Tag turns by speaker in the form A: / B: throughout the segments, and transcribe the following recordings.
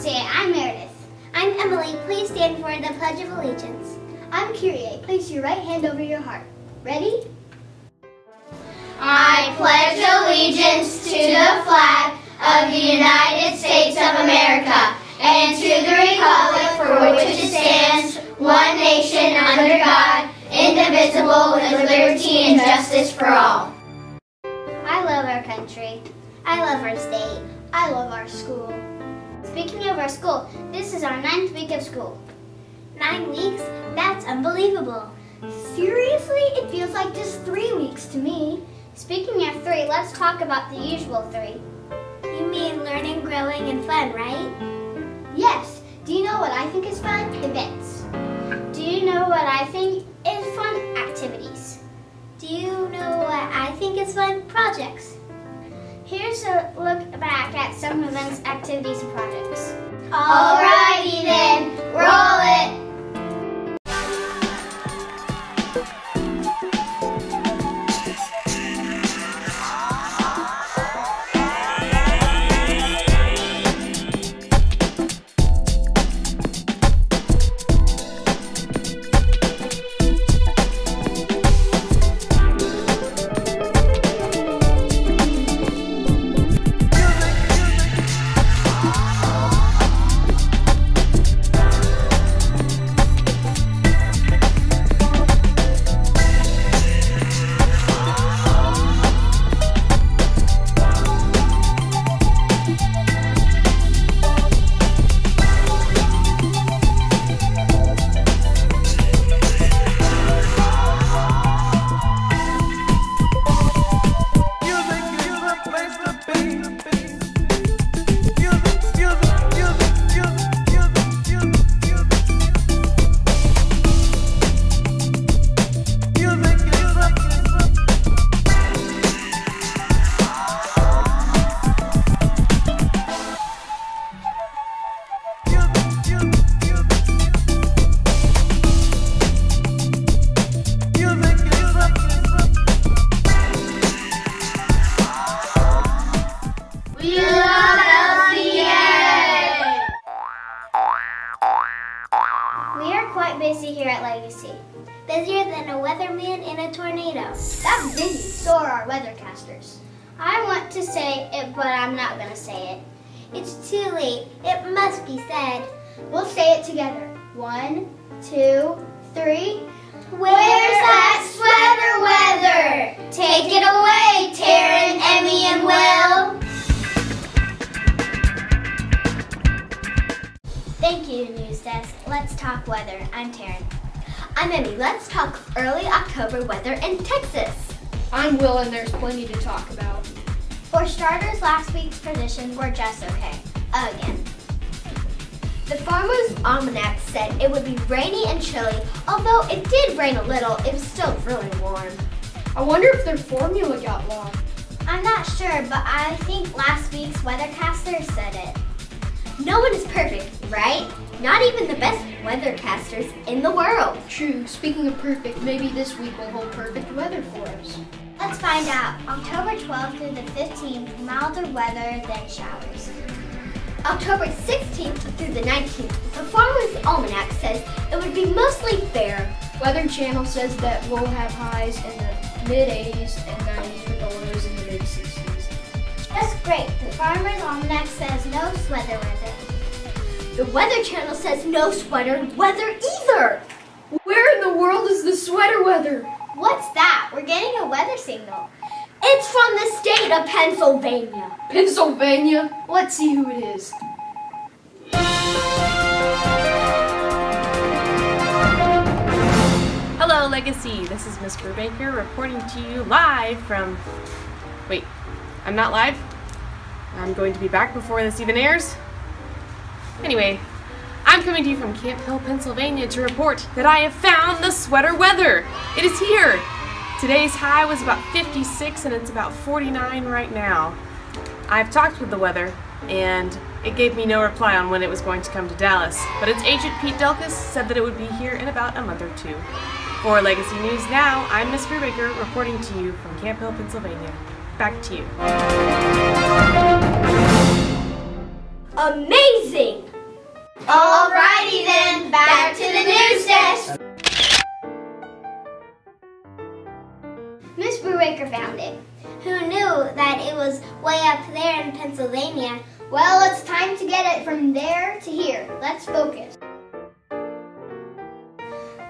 A: LCA. I'm Meredith. I'm Emily. Please stand for the Pledge of Allegiance. I'm Kyrie. Place your right hand over your heart. Ready? I pledge allegiance to the flag of the United States of America and to the republic for which it stands, one nation under God, indivisible, with liberty and justice for all. I love our country. I love our state. I love our school. Speaking of our school, this is our 9th week of school. 9 weeks? That's unbelievable. Seriously? It feels like just 3 weeks to me. Speaking of 3, let's talk about the usual 3. You mean learning, growing, and fun, right? Yes. Do you know what I think is fun? Events. Do you know what I think is fun? Activities. Do you know what I think is fun? Projects. Here's a look back at some events, activities, and projects. Alrighty then, roll it! We are quite busy here at Legacy. Busier than a weatherman in a tornado. That's busy, so are our weathercasters. I want to say it, but I'm not going to say it. It's too late. It must be said. We'll say it together. 1, 2, 3. Where's that sweater weather? Take it away, Taryn, Emmy, and Will. Thank you, News Desk. Let's talk weather. I'm Taryn.
B: I'm Emmy. Let's talk early October weather in Texas.
C: I'm Will, and there's plenty to talk about.
A: For starters, last week's predictions were just okay. Again.
B: The Farmer's Almanac said it would be rainy and chilly. Although it did rain a little, it was still really warm.
C: I wonder if their formula got long.
A: I'm not sure, but I think last week's weathercaster said it.
B: No one is perfect, right? Not even the best weathercasters in the world.
C: True. Speaking of perfect, maybe this week will hold perfect weather for us.
A: Let's find out. October 12th through the 15th, milder weather than showers.
B: October 16th through the 19th, the Farmer's Almanac says it would be mostly fair.
C: Weather Channel says that we'll have highs in the mid-80s and 90s with the lows in the mid-60s.
A: That's great. The Farmer's Almanac says no sweater weather.
B: The Weather Channel says no sweater weather either.
C: Where in the world is the sweater weather?
A: What's that? We're getting a weather signal.
B: It's from the state of Pennsylvania.
C: Pennsylvania? Let's see who it is.
D: Hello, Legacy. This is Miss Brubaker reporting to you live from... Wait, I'm not live? I'm going to be back before this even airs? Anyway, I'm coming to you from Camp Hill, Pennsylvania to report that I have found the sweater weather. It is here. Today's high was about 56 and it's about 49 right now. I've talked with the weather and it gave me no reply on when it was going to come to Dallas, but its agent Pete Delkus said that it would be here in about a month or 2. For Legacy News Now, I'm Miss Brubaker reporting to you from Camp Hill, Pennsylvania. Back to you.
B: Amazing!
A: Alrighty then, back to the news desk.
B: Miss Brubaker found it. Who knew that it was way up there in Pennsylvania?
C: Well, it's time to get it from there to here. Let's focus.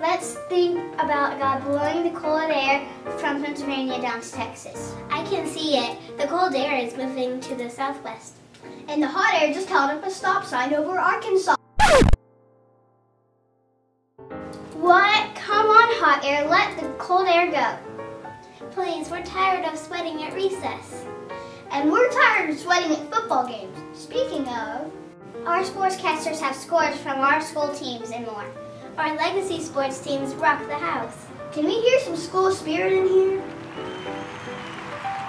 B: Let's think about God blowing the cold air from Pennsylvania down to Texas. I can see it. The cold air is moving to the southwest.
C: And the hot air just held up a stop sign over Arkansas.
B: What? Come on, hot air. Let the cold air go. Please, we're tired of sweating at recess.
C: And we're tired of sweating at football games. Speaking of,
B: Our sportscasters have scores from our school teams and more. Our legacy sports teams rock the house.
C: can we hear some school spirit in here?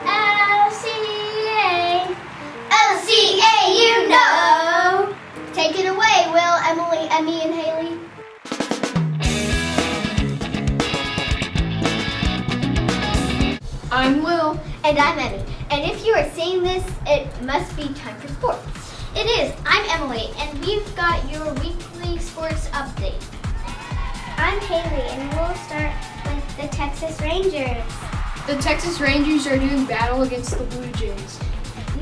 B: LCA.
A: LCA, you know.
C: Take it away, Will, Emily, Emmy, and Haley.
D: I'm Will.
B: And I'm Emmy. And if you are seeing this, it must be time for sports. It is. I'm Emily, and we've got your weekly sports update. I'm Haley, and we'll start with the Texas Rangers.
C: The Texas Rangers are doing battle against the Blue Jays.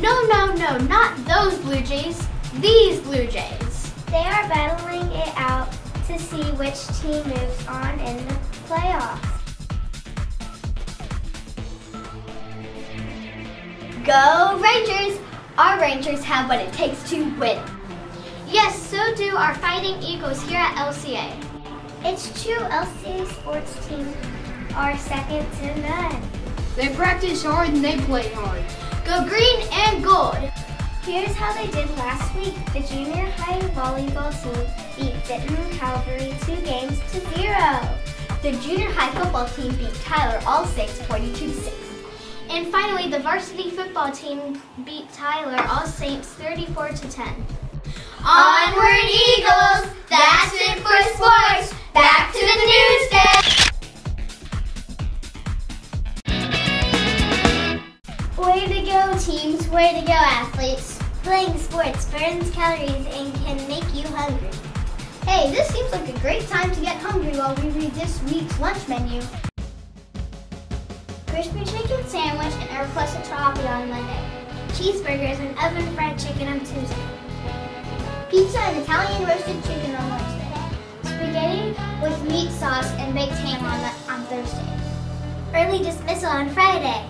B: No, not those Blue Jays. These Blue Jays. They are battling it out to see which team moves on in the playoffs. Go Rangers! Our Rangers have what it takes to win. Yes, so do our Fighting Eagles here at LCA. It's true, LCA sports teams are second to none.
C: They practice hard and they play hard.
B: Go green and gold! Here's how they did last week. The junior high volleyball team beat Denton Calvary 2-0. The junior high football team beat Tyler Allstate 42-6. And finally, the varsity football team beat Tyler All Saints 34-10.
A: Onward, Eagles. That's it for sports. Back to the news desk.
B: Way to go, teams. Way to go, athletes. Playing sports burns calories and can make you hungry.
C: Hey, this seems like a great time to get hungry while we read this week's lunch menu.
B: Crispy chicken sandwich and herb plus a toffee on Monday. Cheeseburgers and oven fried chicken on Tuesday.
C: Pizza and Italian roasted chicken on Wednesday.
B: Spaghetti with meat sauce and baked ham on Thursday. Early dismissal on Friday.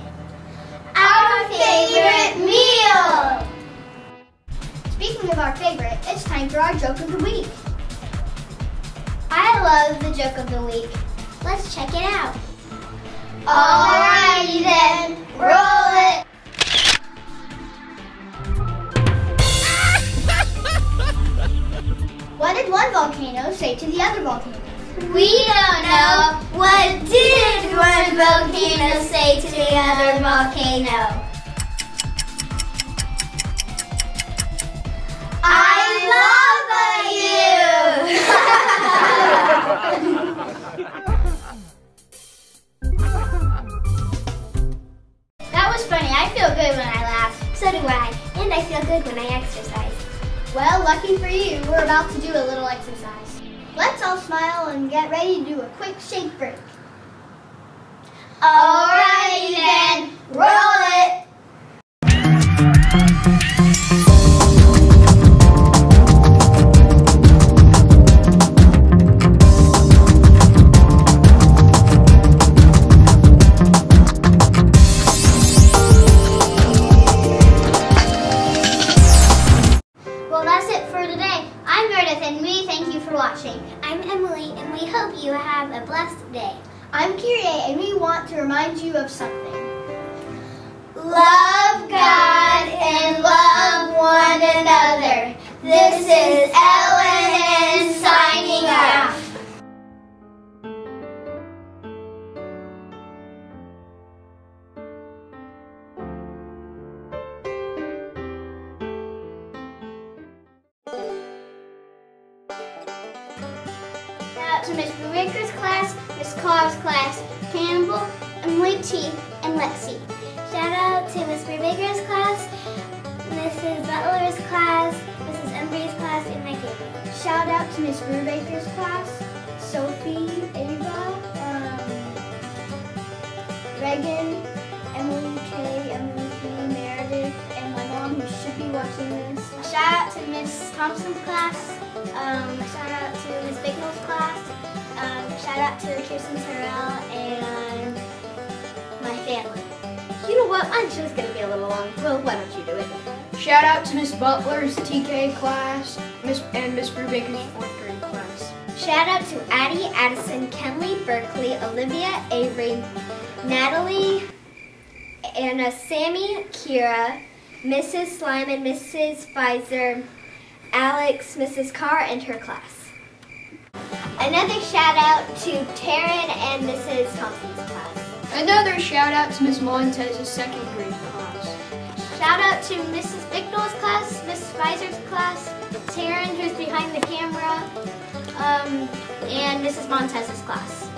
A: Our favorite meal.
C: Speaking of our favorite, it's time for our joke of the week.
B: I love the joke of the week. Let's check it out.
A: Alrighty then, roll it.
C: What did one volcano say to the other volcano?
A: We don't know. What did one volcano say to the other volcano? I love you.
B: That was funny. I feel good when I laugh. So do I. And I feel good when I exercise.
C: Well, lucky for you, we're about to do a little exercise. Let's all smile and get ready to do a quick shake break.
A: Alrighty then, roll it.
B: I'm Emily, and we hope you have a blessed day.
C: I'm Kyrie, and we want to remind you of something.
A: Love God and love one another. This is Ellen signing off.
B: To Miss Brubaker's class, Miss Carr's class, Campbell, Emily T, and Lexi. Shout out to Miss Brubaker's class, Mrs. Butler's class, Mrs. Embry's class, class in my family.
C: Shout out to Miss Brubaker's class, Sophie, Ava, Reagan, Emily K, Meredith, and my mom who should be watching this.
B: Shout out to Miss Thompson's class. Shout out to Miss Bignell's class. Shout out to Kirsten Terrell and my family. You know what? Mine's just going to be a little long. Well, why don't you do it?
C: Shout out to Miss Butler's TK class, and Miss Brubaker's 4th grade class.
B: Shout out to Addie, Addison, Kenley, Berkeley, Olivia, Avery, Natalie, Anna, Sammy, Kira, Mrs. Slime and Mrs. Pfizer, Alex, Mrs. Carr, and her class. Another shout out to Taryn and Mrs. Thompson's class.
C: Another shout out to Miss Montez's 2nd grade class.
B: Shout out to Mrs. Bignell's class, Mrs. Pfizer's class, Taryn, who's behind the camera, and Mrs. Montez's class.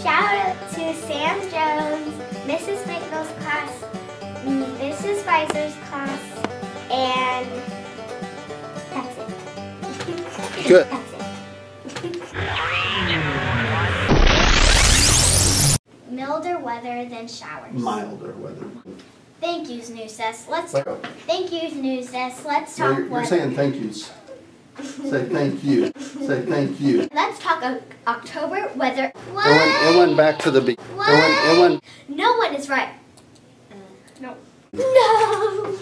B: Shout out to Sam Jones, Mrs. Bignell's class, Mrs. Pfizer's class, and that's it.
E: Good.
B: That's it. Milder weather than showers.
E: Milder weather.
B: Thank yous, Newsdesk.
E: Wait.
B: Thank yous, Newsdesk. Let's
E: No,
B: talk
E: you're
B: weather.
E: saying thank yous. Say thank you. Say thank you.
B: Let's talk October weather. What?
E: It went back to the beat.
B: What?
E: It went.
B: No one is right.
C: No.
B: No.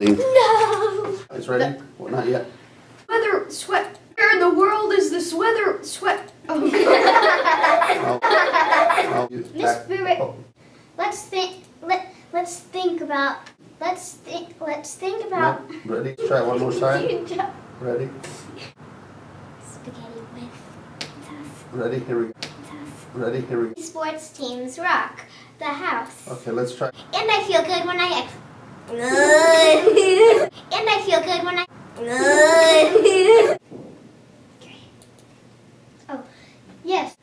B: No.
E: It's ready? Well, not yet.
C: Weather, sweat. Where in the world is this weather? Sweat. Oh.
B: Miss Brewer,
E: Oh.
B: let's think about. Let's think about.
E: No. Ready? Try it one more time. Ready?
B: Spaghetti with sauce.
E: Ready? Here we go. Ready? Here we go.
B: Sports teams rock the house.
E: Okay, let's try.
B: And I feel good when I and I feel good when I
C: Oh, yes.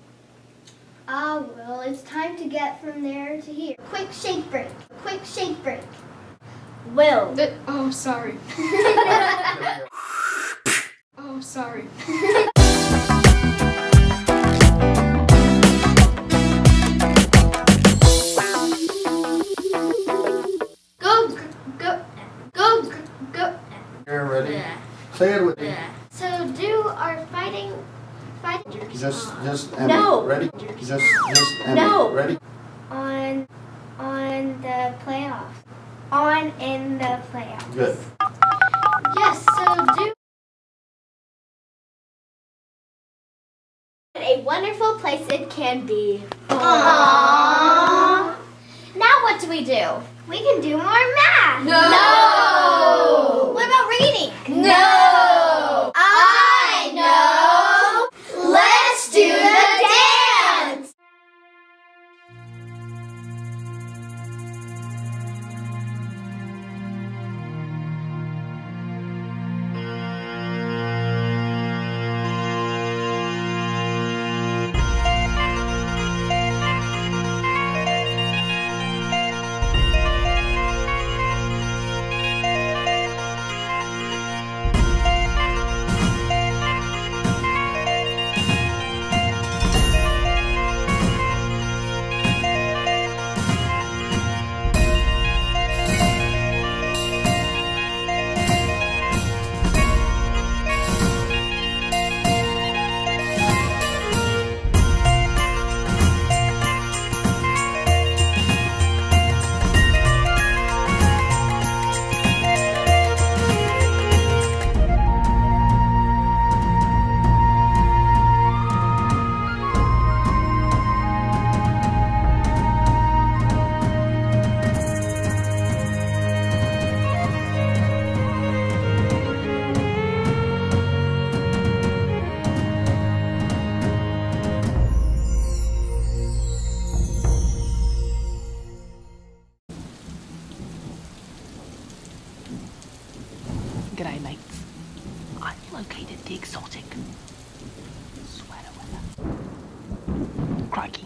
C: Well, it's time to get from there to here. Quick shake break. Quick shake break.
B: Will.
C: Oh, sorry. Oh, sorry. Go.
E: Here, ready? Say it with me.
B: So do our fighting.
E: Just Emmy.
B: No.
E: Ready? Just Emmy.
B: No.
E: Ready?
B: On the playoffs. On in the playoffs.
E: Good.
B: Yes, so do a wonderful place it can be. Aww. Now what do? We can do more math.
C: No.
B: What about reading?
C: No.
B: I know. Let's do the dance.
F: G'day mates, I've located the exotic sweater weather. Crikey,